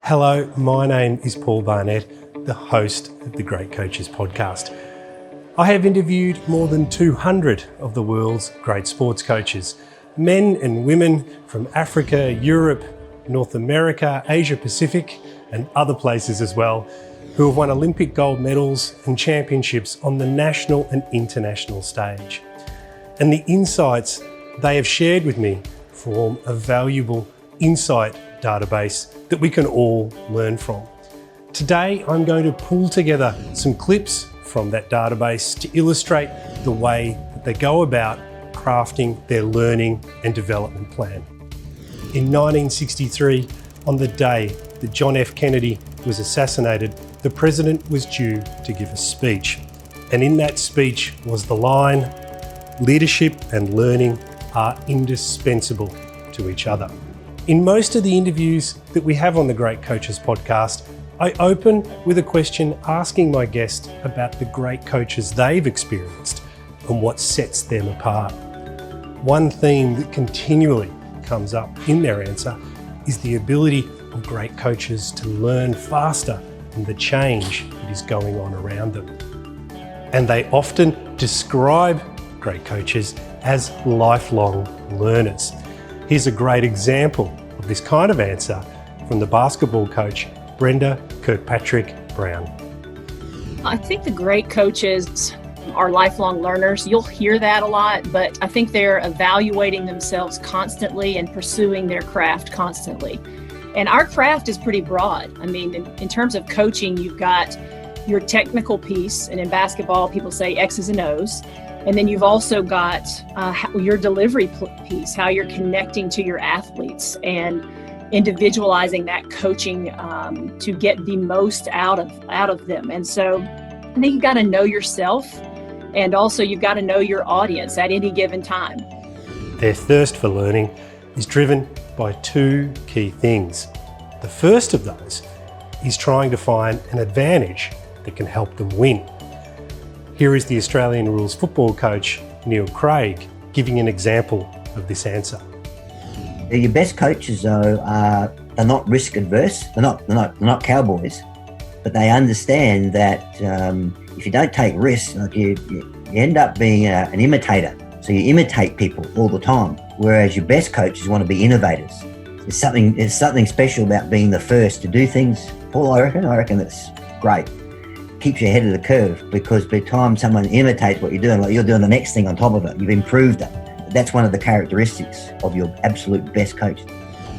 Hello, my name is Paul Barnett, the host of the Great Coaches podcast. I have interviewed more than 200 of the world's great sports coaches, men and women from Africa, Europe, North America, Asia Pacific, and other places as well, who have won Olympic gold medals and championships on the national and international stage. And the insights they have shared with me form a valuable insight database that we can all learn from. Today, I'm going to pull together some clips from that database to illustrate the way that they go about crafting their learning and development plan. In 1963, on the day that John F. Kennedy was assassinated, the president was due to give a speech. And in that speech was the line, "Leadership and learning are indispensable to each other." In most of the interviews that we have on the Great Coaches podcast, I open with a question asking my guest about the great coaches they've experienced and what sets them apart. One theme that continually comes up in their answer is the ability of great coaches to learn faster than the change that is going on around them. And they often describe great coaches as lifelong learners. Here's a great example of this kind of answer from the basketball coach, Brenda Kirkpatrick-Brown. I think the great coaches are lifelong learners. You'll hear that a lot, but I think they're evaluating themselves constantly and pursuing their craft constantly. And our craft is pretty broad. I mean, in terms of coaching, you've got your technical piece, and in basketball, people say X's and O's. And then you've also got your delivery piece, how you're connecting to your athletes and individualizing that coaching to get the most out of them. And so I think you've got to know yourself, and also you've got to know your audience at any given time. Their thirst for learning is driven by two key things. The first of those is trying to find an advantage that can help them win. Here is the Australian rules football coach, Neil Craig, giving an example of this answer. Your best coaches, though, are not risk adverse. They're not cowboys, but they understand that if you don't take risks, like you end up being an imitator. So you imitate people all the time. Whereas your best coaches want to be innovators. There's something special about being the first to do things. Paul, I reckon that's great. Keeps you ahead of the curve, because by the time someone imitates what you're doing, like you're doing the next thing on top of it, you've improved it. That's one of the characteristics of your absolute best coach.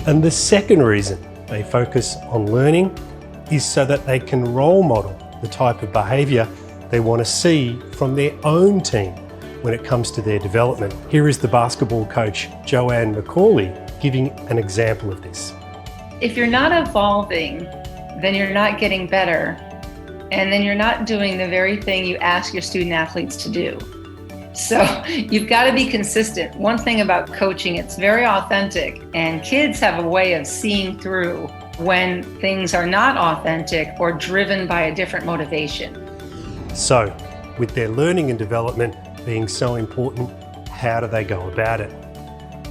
And the second reason they focus on learning is so that they can role model the type of behaviour they want to see from their own team when it comes to their development. Here is the basketball coach, Joanne McCauley, giving an example of this. If you're not evolving, then you're not getting better. And then you're not doing the very thing you ask your student athletes to do. So you've got to be consistent. One thing about coaching, it's very authentic, and kids have a way of seeing through when things are not authentic or driven by a different motivation. So, with their learning and development being so important, how do they go about it?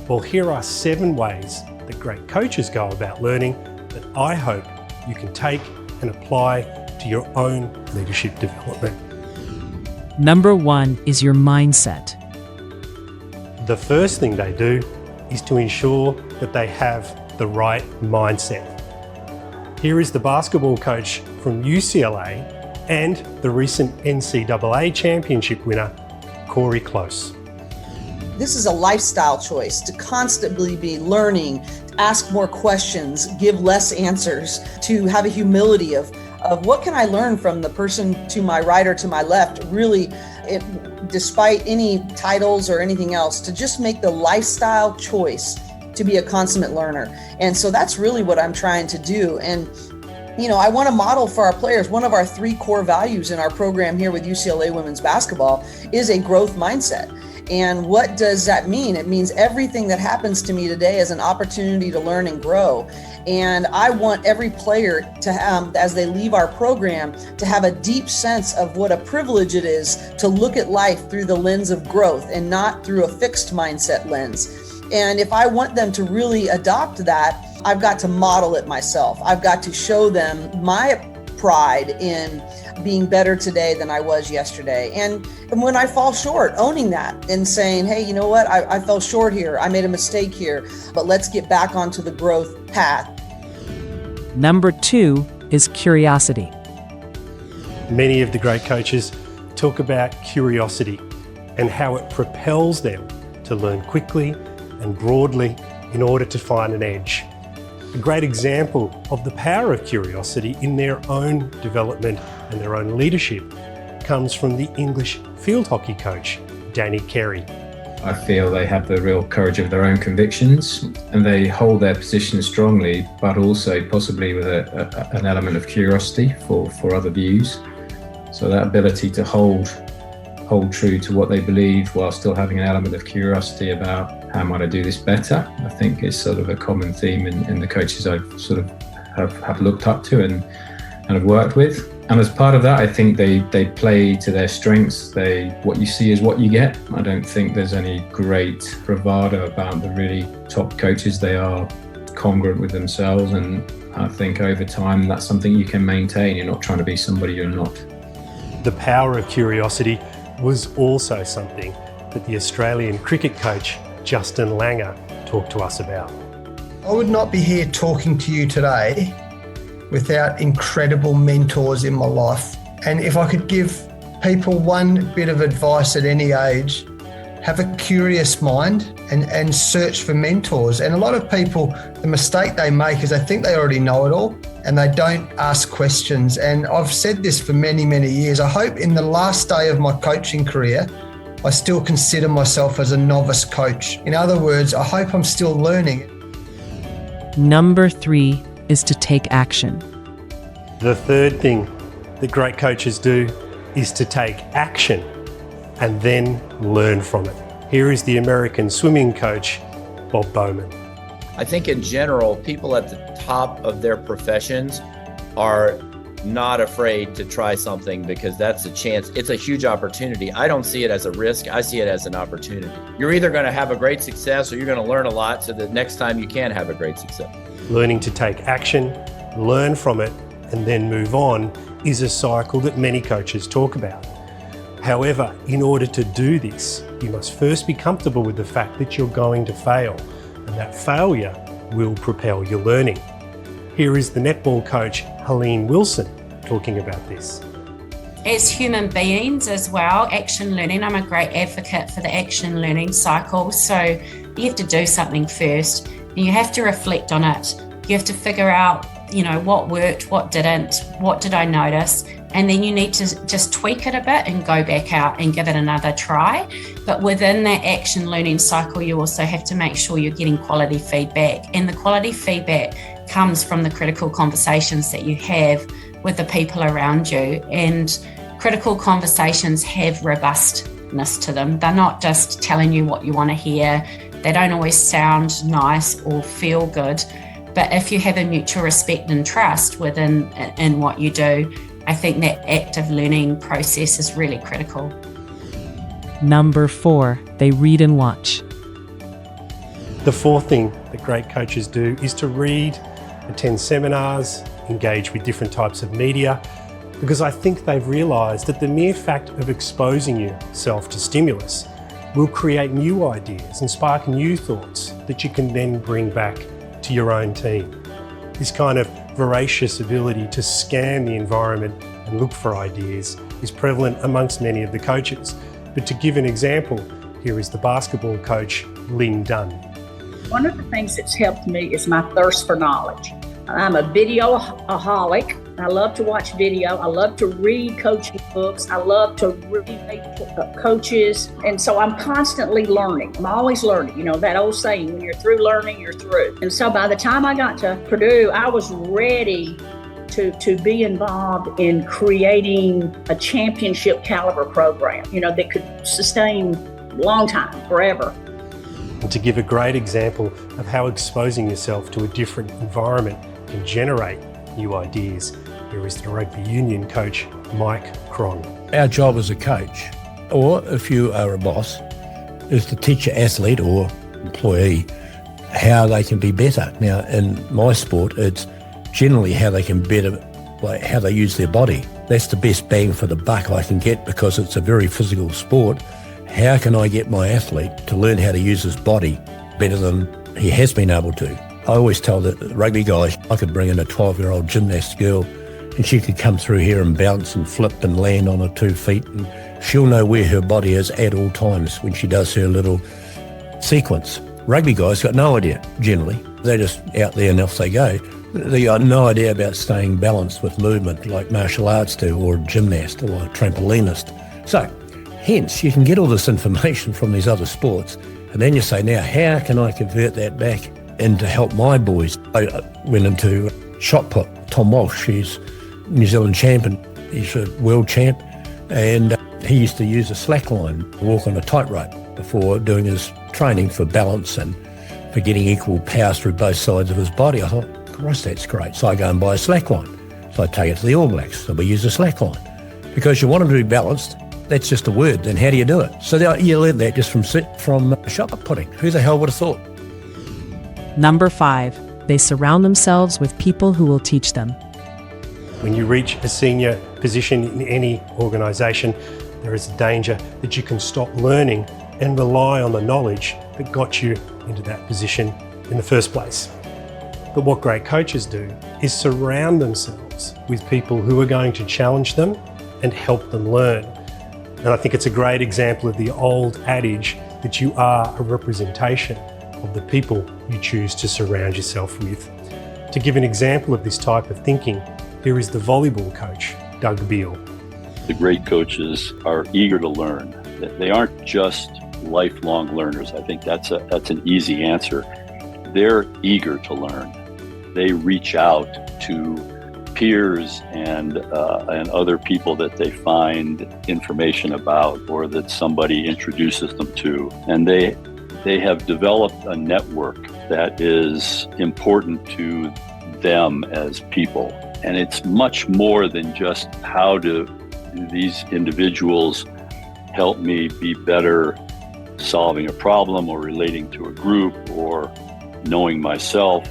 Well, here are 7 ways that great coaches go about learning that I hope you can take and apply to your own leadership development. Number 1 is your mindset. The first thing they do is to ensure that they have the right mindset. Here is the basketball coach from UCLA and the recent NCAA championship winner, Corey Close. This is a lifestyle choice to constantly be learning, to ask more questions, give less answers, to have a humility of what can I learn from the person to my right or to my left, really, despite any titles or anything else, to just make the lifestyle choice to be a consummate learner. And so that's really what I'm trying to do. And I want to model for our players. One of our 3 core values in our program here with UCLA women's basketball is a growth mindset. And what does that mean? It means everything that happens to me today is an opportunity to learn and grow. And I want every player to have, as they leave our program, to have a deep sense of what a privilege it is to look at life through the lens of growth and not through a fixed mindset lens. And if I want them to really adopt that, I've got to model it myself. I've got to show them my pride in being better today than I was yesterday. And when I fall short, owning that and saying, hey, you know what? I fell short here. I made a mistake here, but let's get back onto the growth path. Number 2 is curiosity. Many of the great coaches talk about curiosity and how it propels them to learn quickly and broadly in order to find an edge. A great example of the power of curiosity in their own development and their own leadership comes from the English field hockey coach, Danny Carey. I feel they have the real courage of their own convictions and they hold their position strongly, but also possibly with an element of curiosity for other views. So that ability to hold true to what they believe while still having an element of curiosity about how might I do this better, I think is sort of a common theme in the coaches I've sort of have looked up to and have worked with. And as part of that, I think they play to their strengths. What you see is what you get. I don't think there's any great bravado about the really top coaches. They are congruent with themselves, and I think over time that's something you can maintain. You're not trying to be somebody you're not. The power of curiosity was also something that the Australian cricket coach Justin Langer talked to us about. I would not be here talking to you today without incredible mentors in my life. And if I could give people one bit of advice at any age, have a curious mind and search for mentors. And a lot of people, the mistake they make is they think they already know it all and they don't ask questions. And I've said this for many, many years. I hope in the last day of my coaching career, I still consider myself as a novice coach. In other words, I hope I'm still learning. Number 3 is to take action. The third thing that great coaches do is to take action and then learn from it. Here is the American swimming coach, Bob Bowman. I think in general, people at the top of their professions are not afraid to try something because that's a chance. It's a huge opportunity. I don't see it as a risk. I see it as an opportunity. You're either going to have a great success or you're going to learn a lot so that next time you can have a great success. Learning to take action, learn from it, and then move on is a cycle that many coaches talk about. However, in order to do this, you must first be comfortable with the fact that you're going to fail, and that failure will propel your learning. Here is the netball coach, Helene Wilson, talking about this. As human beings as well, action learning, I'm a great advocate for the action learning cycle. So you have to do something first, and you have to reflect on it. You have to figure out, what worked, what didn't, what did I notice? And then you need to just tweak it a bit and go back out and give it another try. But within that action learning cycle, you also have to make sure you're getting quality feedback. And the quality feedback comes from the critical conversations that you have with the people around you. And critical conversations have robustness to them. They're not just telling you what you want to hear. They don't always sound nice or feel good. But if you have a mutual respect and trust in what you do, I think that active learning process is really critical. Number 4, they read and watch. The fourth thing that great coaches do is to read, attend seminars, engage with different types of media, because I think they've realised that the mere fact of exposing yourself to stimulus will create new ideas and spark new thoughts that you can then bring back to your own team. This kind of voracious ability to scan the environment and look for ideas is prevalent amongst many of the coaches. But to give an example, here is the basketball coach, Lynn Dunn. One of the things that's helped me is my thirst for knowledge. I'm a videoaholic. I love to watch video. I love to read coaching books. I love to read coaches. And so I'm constantly learning. I'm always learning. That old saying, when you're through learning, you're through. And so by the time I got to Purdue, I was ready to be involved in creating a championship caliber program, that could sustain a long time, forever. And to give a great example of how exposing yourself to a different environment can generate new ideas, here is the rugby union coach, Mike Cron. Our job as a coach, or if you are a boss, is to teach your athlete or employee how they can be better. Now, in my sport, it's generally how they can better, like how they use their body. That's the best bang for the buck I can get because it's a very physical sport. How can I get my athlete to learn how to use his body better than he has been able to? I always tell the rugby guys, I could bring in a 12-year-old gymnast girl and she could come through here and bounce and flip and land on her 2 feet, and she'll know where her body is at all times when she does her little sequence. Rugby guys got no idea, generally. They're just out there and off they go. They got no idea about staying balanced with movement like martial arts do, or a gymnast or a trampolinist. So, hence, you can get all this information from these other sports, and then you say, now, how can I convert that back into help my boys? I went into shot put. Tom Walsh, he's New Zealand champion. He's a world champ, and he used to use a slack line, walk on a tightrope before doing his training for balance and for getting equal power through both sides of his body. I thought, Christ, that's great. So I go and buy a slack line. So I take it to the All Blacks. So we use a slack line. Because you want them to be balanced, that's just a word. Then how do you do it? So you learn that just from shot putting. Who the hell would have thought? Number 5, they surround themselves with people who will teach them. When you reach a senior position in any organisation, there is a danger that you can stop learning and rely on the knowledge that got you into that position in the first place. But what great coaches do is surround themselves with people who are going to challenge them and help them learn. And I think it's a great example of the old adage that you are a representation of the people you choose to surround yourself with. To give an example of this type of thinking, here is the volleyball coach, Doug Beal. The great coaches are eager to learn. They aren't just lifelong learners. I think that's an easy answer. They're eager to learn. They reach out to peers and other people that they find information about or that somebody introduces them to. And they have developed a network that is important to them as people. And it's much more than just how do these individuals help me be better solving a problem or relating to a group or knowing myself.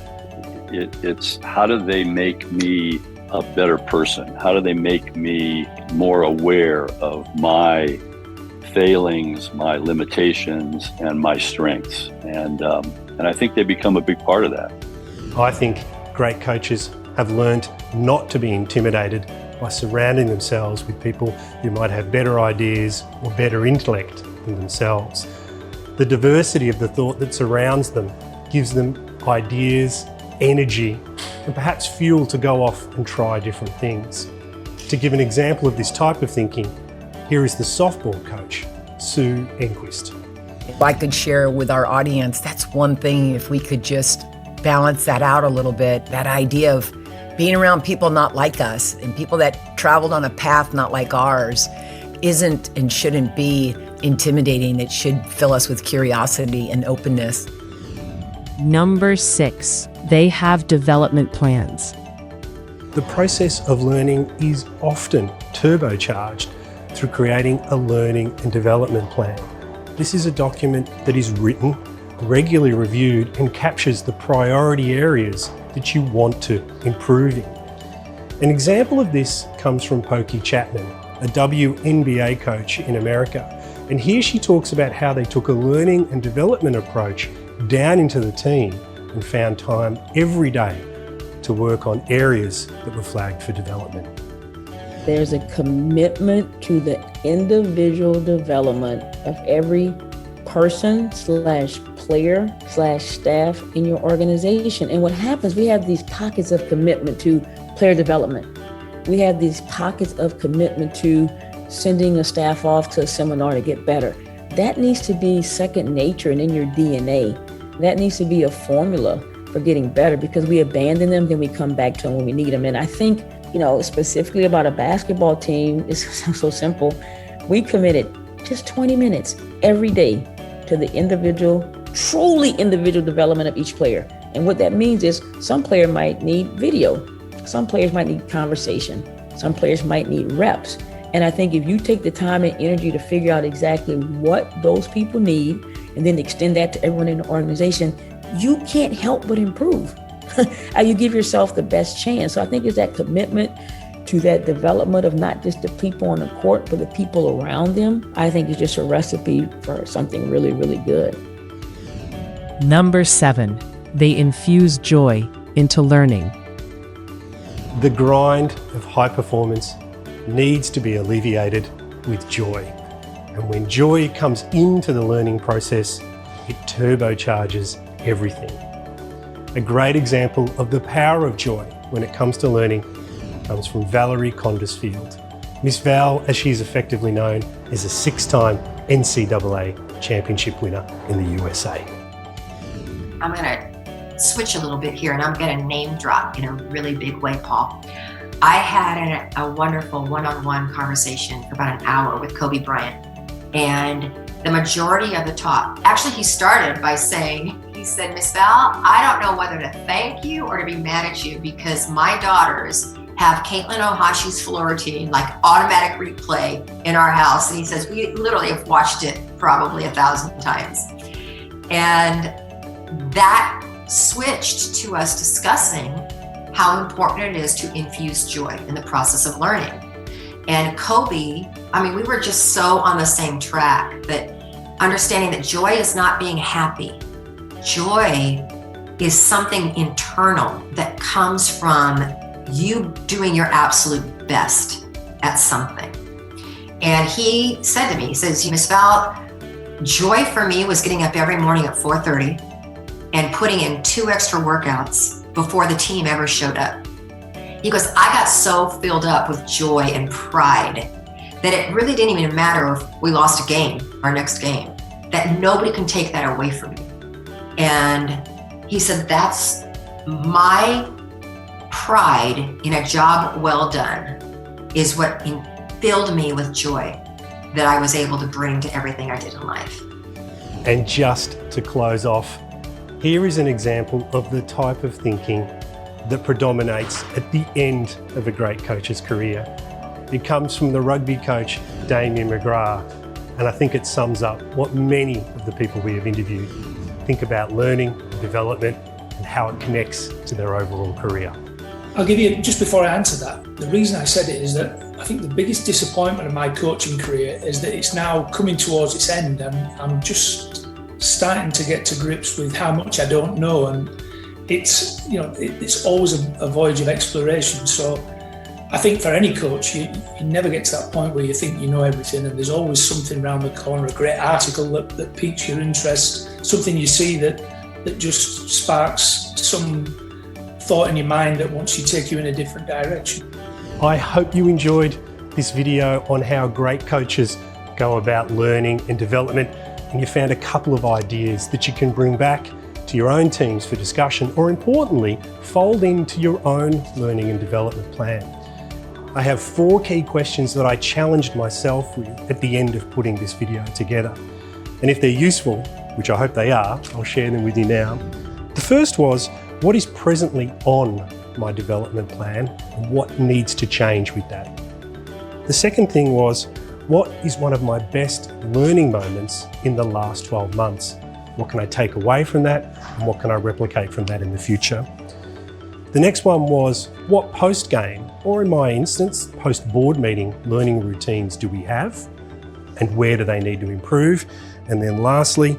It's how do they make me a better person? How do they make me more aware of my failings, my limitations, and my strengths? And I think they become a big part of that. I think great coaches have learned not to be intimidated by surrounding themselves with people who might have better ideas or better intellect than themselves. The diversity of the thought that surrounds them gives them ideas, energy, and perhaps fuel to go off and try different things. To give an example of this type of thinking, here is the softball coach, Sue Enquist. If I could share with our audience, that's one thing, if we could just balance that out a little bit, that idea of being around people not like us and people that traveled on a path not like ours isn't and shouldn't be intimidating. It should fill us with curiosity and openness. Number 6, they have development plans. The process of learning is often turbocharged through creating a learning and development plan. This is a document that is written, regularly reviewed, and captures the priority areas that you want to improve in. An example of this comes from Pokey Chapman, a WNBA coach in America. And here she talks about how they took a learning and development approach down into the team and found time every day to work on areas that were flagged for development. There's a commitment to the individual development of every person / player / staff in your organization. And what happens, we have these pockets of commitment to player development. We have these pockets of commitment to sending a staff off to a seminar to get better. That needs to be second nature and in your DNA. That needs to be a formula for getting better, because we abandon them, then we come back to them when we need them. And I think, specifically about a basketball team, it's so simple. We committed just 20 minutes every day to the truly individual development of each player. And what that means is some player might need video. Some players might need conversation. Some players might need reps. And I think if you take the time and energy to figure out exactly what those people need and then extend that to everyone in the organization, you can't help but improve. You give yourself the best chance. So I think it's that commitment to that development of not just the people on the court, but the people around them. I think it's just a recipe for something really, really good. Number 7, they infuse joy into learning. The grind of high performance needs to be alleviated with joy. And when joy comes into the learning process, it turbocharges everything. A great example of the power of joy when it comes to learning comes from Valerie Condisfield. Miss Val, as she is effectively known, is a 6-time NCAA championship winner in the USA. I'm going to switch a little bit here and I'm going to name drop in a really big way, Paul. I had a wonderful one-on-one conversation for about an hour with Kobe Bryant. And the majority of the talk, actually he started by saying, he said, Miss Val, I don't know whether to thank you or to be mad at you because my daughters have Caitlin Ohashi's floor routine, like automatic replay in our house. And he says, we literally have watched it probably 1,000 times. And that switched to us discussing how important it is to infuse joy in the process of learning. And Kobe, we were just so on the same track that understanding that joy is not being happy. Joy is something internal that comes from you doing your absolute best at something. And he said to me, he says, Miss Val, joy for me was getting up every morning at 4:30 and putting in 2 extra workouts before the team ever showed up. He goes, I got so filled up with joy and pride that it really didn't even matter if we lost a game, our next game, that nobody can take that away from me. And he said, that's my pride in a job well done is what filled me with joy that I was able to bring to everything I did in life. And just to close off, here is an example of the type of thinking that predominates at the end of a great coach's career. It comes from the rugby coach, Damien McGrath, and I think it sums up what many of the people we have interviewed think about learning, development, and how it connects to their overall career. I'll give you, just before I answer that, the reason I said it is that I think the biggest disappointment of my coaching career is that it's now coming towards its end and I'm just starting to get to grips with how much I don't know, and it's always a voyage of exploration. So I think for any coach, you never get to that point where you think you know everything, and there's always something around the corner, a great article that piques your interest, something you see that just sparks some thought in your mind that wants to take you in a different direction. I hope you enjoyed this video on how great coaches go about learning and development, and you found a couple of ideas that you can bring back to your own teams for discussion, or importantly, fold into your own learning and development plan. I have 4 key questions that I challenged myself with at the end of putting this video together. And if they're useful, which I hope they are, I'll share them with you now. The first was, what is presently on my development plan and what needs to change with that? The second thing was, what is one of my best learning moments in the last 12 months? What can I take away from that and what can I replicate from that in the future? The next one was, what post-game, or in my instance, post-board meeting learning routines do we have and where do they need to improve? And then lastly,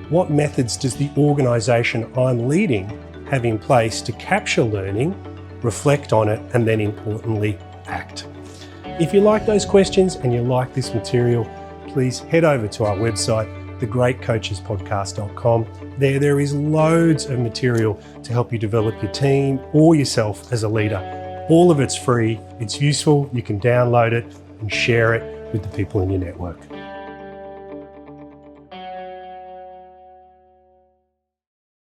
what methods does the organisation I'm leading have in place to capture learning, reflect on it, and then importantly, act? If you like those questions and you like this material, please head over to our website, thegreatcoachespodcast.com. There is loads of material to help you develop your team or yourself as a leader. All of it's free, it's useful, you can download it and share it with the people in your network.